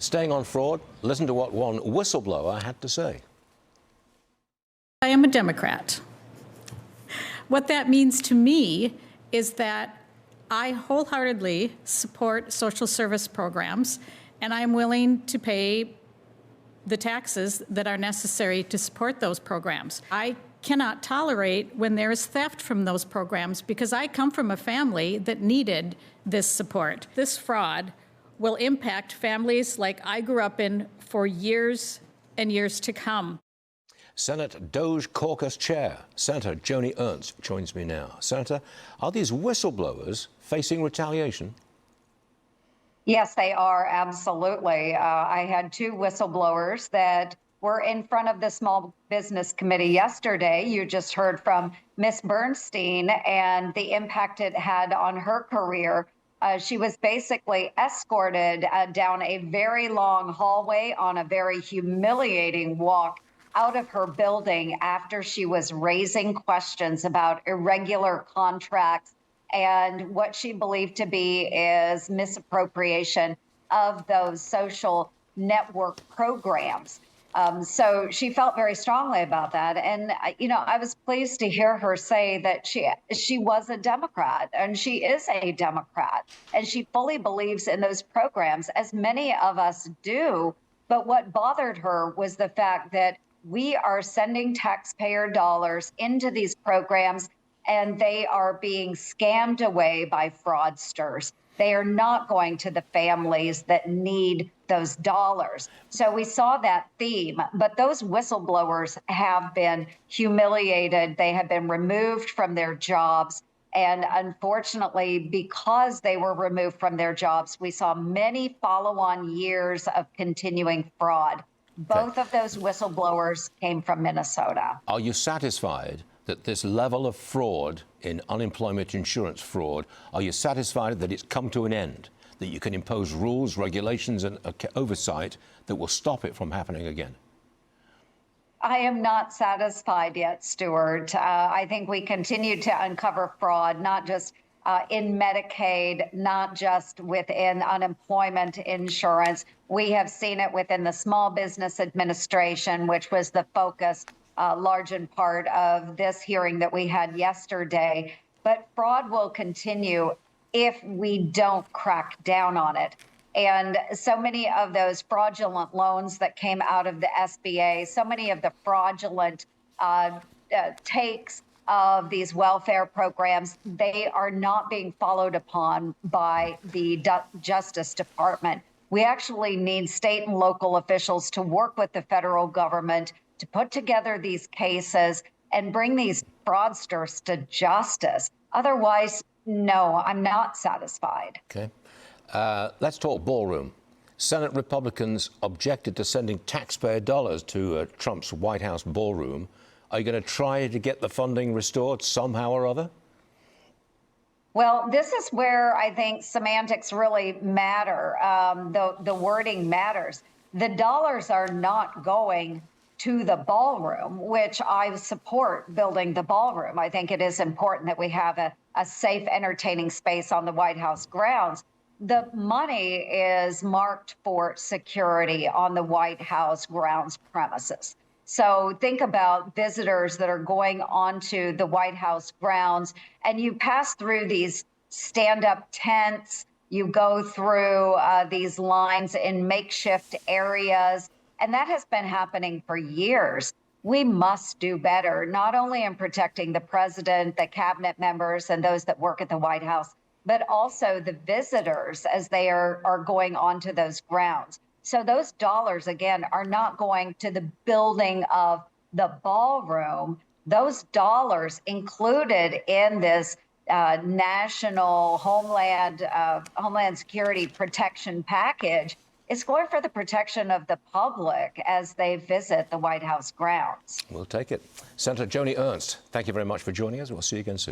Staying on fraud, listen to what one whistleblower had to say. I am a Democrat. What that means to me is that I wholeheartedly support social service programs, and I'm willing to pay the taxes that are necessary to support those programs. I cannot tolerate when there is theft from those programs because I come from a family that needed this support. This fraud will impact families like I grew up in for years and years to come. Senate Doge Caucus Chair, Senator Joni Ernst, joins me now. Senator, are these whistleblowers facing retaliation? Yes, they are, absolutely. I had two whistleblowers that were in front of the Small Business Committee yesterday. You just heard from Ms. Bernstein and the impact it had on her career. She was basically escorted down a very long hallway on a very humiliating walk out of her building after she was raising questions about irregular contracts and what she believed to be is misappropriation of those social network programs. So she felt very strongly about that. And, I was pleased to hear her say that she was a Democrat, and she is a Democrat, and she fully believes in those programs, as many of us do. But what bothered her was the fact that we are sending taxpayer dollars into these programs, and they are being scammed away by fraudsters. They are not going to the families that need those dollars. So we saw that theme, but those whistleblowers have been humiliated. They have been removed from their jobs. And unfortunately, because they were removed from their jobs, we saw many follow-on years of continuing fraud. Both of those whistleblowers came from Minnesota. Are you satisfied that this level of fraud in unemployment insurance fraud, are you satisfied that it's come to an end, that you can impose rules, regulations and oversight that will stop it from happening again? I am not satisfied yet, Stuart. I think we continue to uncover fraud, not just in Medicaid, not just within unemployment insurance. We have seen it within the Small Business Administration, which was the focus large in part of this hearing that we had yesterday. But fraud will continue if we don't crack down on it. And so many of those fraudulent loans that came out of the SBA, so many of the fraudulent takes of these welfare programs, they are not being followed upon by the Justice Department. We actually need state and local officials to work with the federal government to put together these cases and bring these fraudsters to justice. Otherwise, no, I'm not satisfied. Okay. Let's talk ballroom. Senate Republicans objected to sending taxpayer dollars to Trump's White House ballroom. Are you going to try to get the funding restored somehow or other? Well, this is where I think semantics really matter. The wording matters. The dollars are not going to the ballroom, which I support building the ballroom. I think it is important that we have a safe, entertaining space on the White House grounds. The money is marked for security on the White House grounds premises. So think about visitors that are going onto the White House grounds, and you pass through these stand-up tents, you go through these lines in makeshift areas, and that has been happening for years. We must do better, not only in protecting the president, the cabinet members, and those that work at the White House, but also the visitors as they are going onto those grounds. So those dollars, again, are not going to the building of the ballroom. Those dollars included in this national Homeland Security Protection Package is going for the protection of the public as they visit the White House grounds. We'll take it. Senator Joni Ernst, thank you very much for joining us. We'll see you again soon.